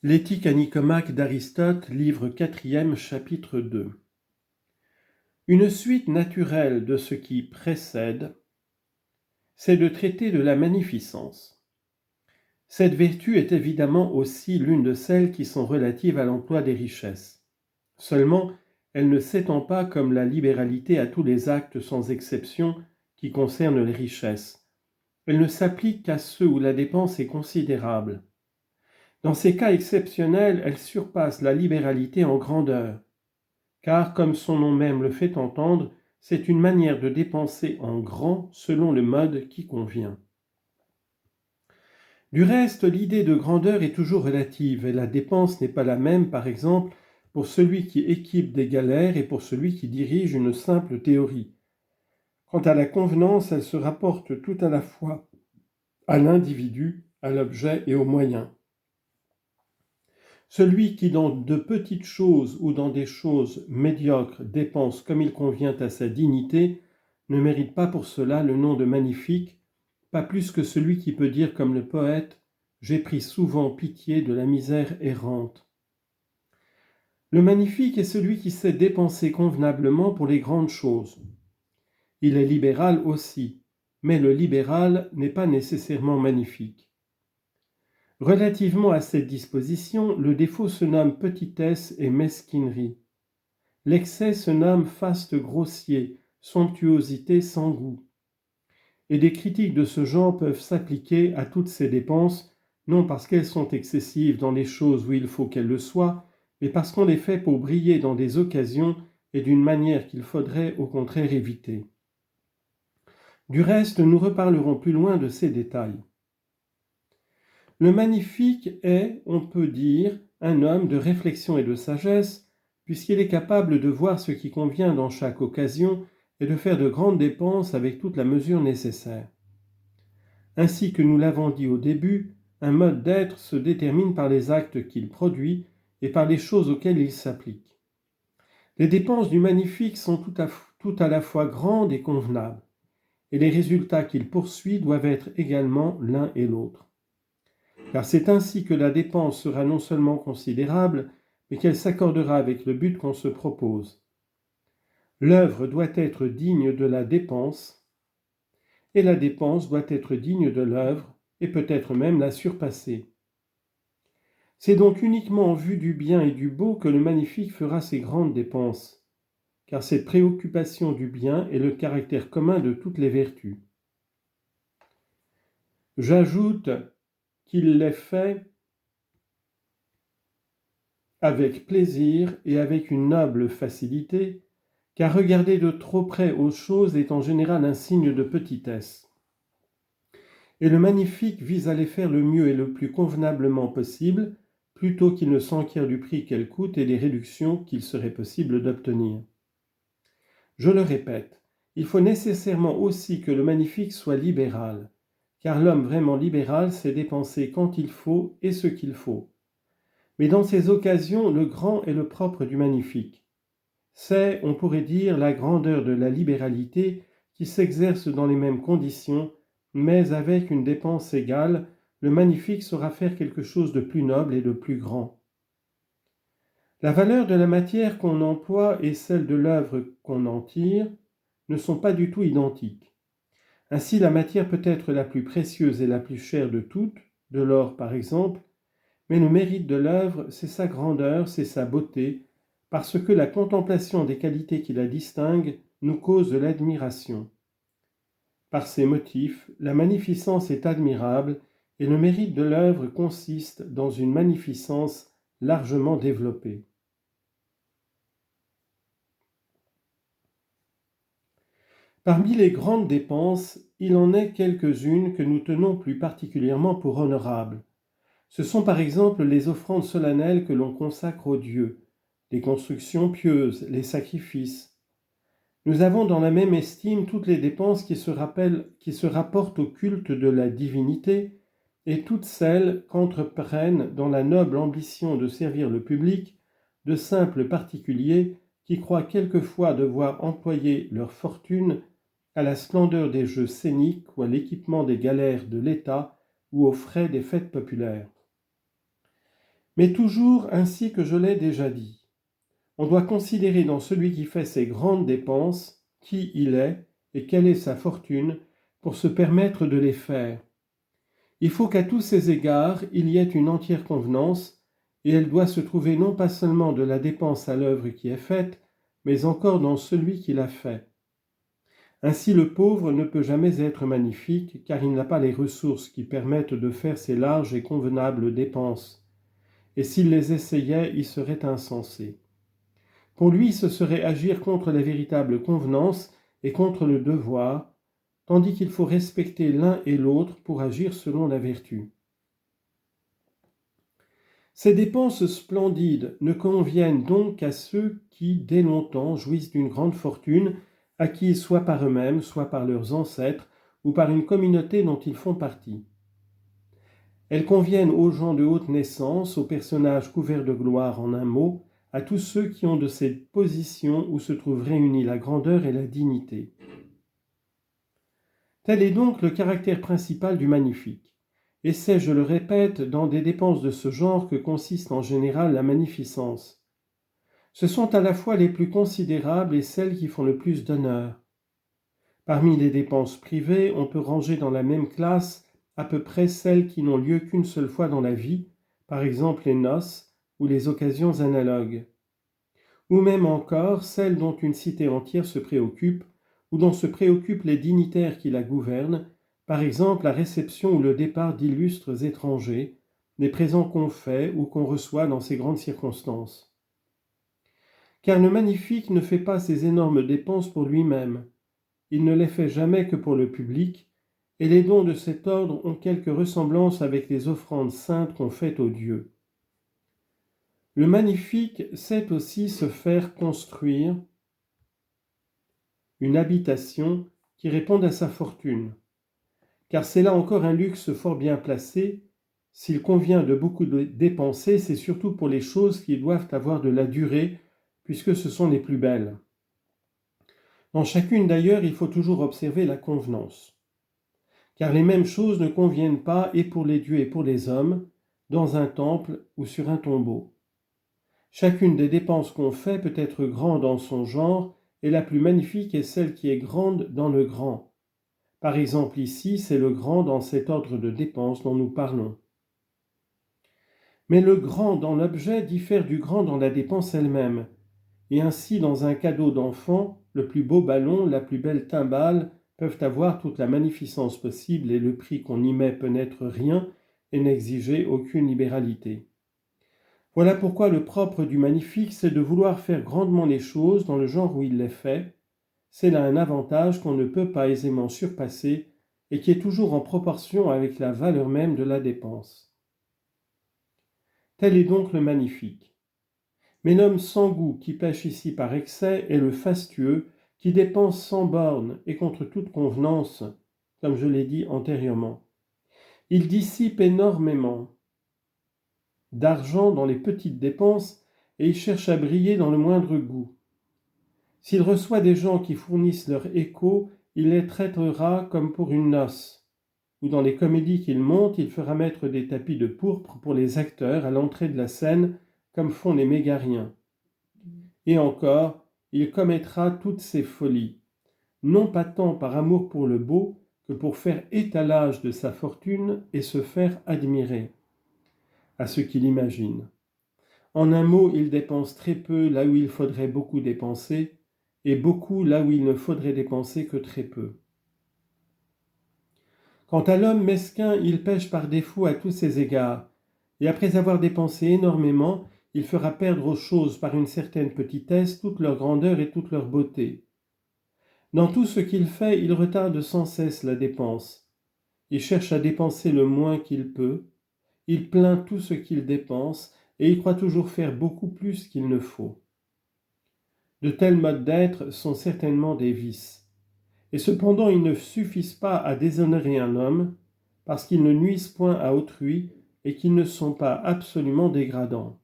L'éthique à Nicomaque d'Aristote, livre 4e, chapitre 2. Une suite naturelle de ce qui précède, c'est de traiter de la magnificence. Cette vertu est évidemment aussi l'une de celles qui sont relatives à l'emploi des richesses. Seulement, elle ne s'étend pas comme la libéralité à tous les actes sans exception qui concernent les richesses. Elle ne s'applique qu'à ceux où la dépense est considérable. Dans ces cas exceptionnels, elle surpasse la libéralité en grandeur, car, comme son nom même le fait entendre, c'est une manière de dépenser en grand selon le mode qui convient. Du reste, l'idée de grandeur est toujours relative, et la dépense n'est pas la même, par exemple, pour celui qui équipe des galères et pour celui qui dirige une simple théorie. Quant à la convenance, elle se rapporte tout à la fois à l'individu, à l'objet et aux moyens. Celui qui, dans de petites choses ou dans des choses médiocres, dépense comme il convient à sa dignité, ne mérite pas pour cela le nom de magnifique, pas plus que celui qui peut dire comme le poète « J'ai pris souvent pitié de la misère errante ». Le magnifique est celui qui sait dépenser convenablement pour les grandes choses. Il est libéral aussi, mais le libéral n'est pas nécessairement magnifique. Relativement à cette disposition, le défaut se nomme petitesse et mesquinerie. L'excès se nomme faste grossier, somptuosité sans goût. Et des critiques de ce genre peuvent s'appliquer à toutes ces dépenses, non parce qu'elles sont excessives dans les choses où il faut qu'elles le soient, mais parce qu'on les fait pour briller dans des occasions et d'une manière qu'il faudrait au contraire éviter. Du reste, nous reparlerons plus loin de ces détails. Le magnifique est, on peut dire, un homme de réflexion et de sagesse, puisqu'il est capable de voir ce qui convient dans chaque occasion et de faire de grandes dépenses avec toute la mesure nécessaire. Ainsi que nous l'avons dit au début, un mode d'être se détermine par les actes qu'il produit et par les choses auxquelles il s'applique. Les dépenses du magnifique sont tout à la fois grandes et convenables, et les résultats qu'il poursuit doivent être également l'un et l'autre. Car c'est ainsi que la dépense sera non seulement considérable, mais qu'elle s'accordera avec le but qu'on se propose. L'œuvre doit être digne de la dépense, et la dépense doit être digne de l'œuvre, et peut-être même la surpasser. C'est donc uniquement en vue du bien et du beau que le magnifique fera ses grandes dépenses, car cette préoccupation du bien est le caractère commun de toutes les vertus. J'ajoute qu'il les fait avec plaisir et avec une noble facilité, car regarder de trop près aux choses est en général un signe de petitesse. Et le magnifique vise à les faire le mieux et le plus convenablement possible, plutôt qu'il ne s'enquiert du prix qu'elles coûtent et des réductions qu'il serait possible d'obtenir. Je le répète, il faut nécessairement aussi que le magnifique soit libéral, car l'homme vraiment libéral sait dépenser quand il faut et ce qu'il faut. Mais dans ces occasions, le grand est le propre du magnifique. C'est, on pourrait dire, la grandeur de la libéralité qui s'exerce dans les mêmes conditions, mais avec une dépense égale, le magnifique saura faire quelque chose de plus noble et de plus grand. La valeur de la matière qu'on emploie et celle de l'œuvre qu'on en tire ne sont pas du tout identiques. Ainsi, la matière peut être la plus précieuse et la plus chère de toutes, de l'or par exemple, mais le mérite de l'œuvre, c'est sa grandeur, c'est sa beauté, parce que la contemplation des qualités qui la distinguent nous cause de l'admiration. Par ces motifs, la magnificence est admirable et le mérite de l'œuvre consiste dans une magnificence largement développée. Parmi les grandes dépenses, il en est quelques-unes que nous tenons plus particulièrement pour honorables. Ce sont par exemple les offrandes solennelles que l'on consacre aux dieux, les constructions pieuses, les sacrifices. Nous avons dans la même estime toutes les dépenses qui se rapportent au culte de la divinité et toutes celles qu'entreprennent dans la noble ambition de servir le public de simples particuliers qui croient quelquefois devoir employer leur fortune à la splendeur des jeux scéniques ou à l'équipement des galères de l'État ou aux frais des fêtes populaires. Mais toujours ainsi que je l'ai déjà dit. On doit considérer dans celui qui fait ces grandes dépenses qui il est et quelle est sa fortune pour se permettre de les faire. Il faut qu'à tous ces égards, il y ait une entière convenance, et elle doit se trouver non pas seulement de la dépense à l'œuvre qui est faite, mais encore dans celui qui l'a fait. Ainsi le pauvre ne peut jamais être magnifique, car il n'a pas les ressources qui permettent de faire ces larges et convenables dépenses, et s'il les essayait, il serait insensé. Pour lui, ce serait agir contre les véritables convenances et contre le devoir, tandis qu'il faut respecter l'un et l'autre pour agir selon la vertu. Ces dépenses splendides ne conviennent donc qu'à ceux qui, dès longtemps, jouissent d'une grande fortune, acquise soit par eux-mêmes, soit par leurs ancêtres, ou par une communauté dont ils font partie. Elles conviennent aux gens de haute naissance, aux personnages couverts de gloire en un mot, à tous ceux qui ont de ces positions où se trouvent réunis la grandeur et la dignité. Tel est donc le caractère principal du magnifique. Et c'est, je le répète, dans des dépenses de ce genre que consiste en général la magnificence. Ce sont à la fois les plus considérables et celles qui font le plus d'honneur. Parmi les dépenses privées, on peut ranger dans la même classe à peu près celles qui n'ont lieu qu'une seule fois dans la vie, par exemple les noces ou les occasions analogues. Ou même encore celles dont une cité entière se préoccupe, ou dont se préoccupent les dignitaires qui la gouvernent, par exemple la réception ou le départ d'illustres étrangers, les présents qu'on fait ou qu'on reçoit dans ces grandes circonstances. Car le magnifique ne fait pas ces énormes dépenses pour lui-même, il ne les fait jamais que pour le public, et les dons de cet ordre ont quelque ressemblance avec les offrandes saintes qu'on fait aux dieux. Le magnifique sait aussi se faire construire une habitation qui réponde à sa fortune, car c'est là encore un luxe fort bien placé. S'il convient de beaucoup dépenser, c'est surtout pour les choses qui doivent avoir de la durée, puisque ce sont les plus belles. Dans chacune d'ailleurs, il faut toujours observer la convenance, car les mêmes choses ne conviennent pas et pour les dieux et pour les hommes, dans un temple ou sur un tombeau. Chacune des dépenses qu'on fait peut être grande en son genre, et la plus magnifique est celle qui est grande dans le grand. Par exemple ici, c'est le grand dans cet ordre de dépenses dont nous parlons. Mais le grand dans l'objet diffère du grand dans la dépense elle-même, et ainsi dans un cadeau d'enfant, le plus beau ballon, la plus belle timbale peuvent avoir toute la magnificence possible et le prix qu'on y met peut n'être rien et n'exiger aucune libéralité. Voilà pourquoi le propre du magnifique, c'est de vouloir faire grandement les choses dans le genre où il les fait. C'est là un avantage qu'on ne peut pas aisément surpasser et qui est toujours en proportion avec la valeur même de la dépense. Tel est donc le magnifique. Mais l'homme sans goût qui pêche ici par excès est le fastueux qui dépense sans borne et contre toute convenance, comme je l'ai dit antérieurement. Il dissipe énormément d'argent dans les petites dépenses et il cherche à briller dans le moindre goût. S'il reçoit des gens qui fournissent leur écho, il les traitera comme pour une noce. Ou dans les comédies qu'il monte, il fera mettre des tapis de pourpre pour les acteurs à l'entrée de la scène, comme font les mégariens. Et encore, il commettra toutes ces folies, non pas tant par amour pour le beau que pour faire étalage de sa fortune et se faire admirer à ceux qui l'imaginent. En un mot, il dépense très peu là où il faudrait beaucoup dépenser, et beaucoup là où il ne faudrait dépenser que très peu. Quant à l'homme mesquin, il pêche par défaut à tous ses égards, et après avoir dépensé énormément, il fera perdre aux choses par une certaine petitesse toute leur grandeur et toute leur beauté. Dans tout ce qu'il fait, il retarde sans cesse la dépense. Il cherche à dépenser le moins qu'il peut, il plaint tout ce qu'il dépense, et il croit toujours faire beaucoup plus qu'il ne faut. De tels modes d'être sont certainement des vices. Et cependant ils ne suffisent pas à déshonorer un homme, parce qu'ils ne nuisent point à autrui et qu'ils ne sont pas absolument dégradants.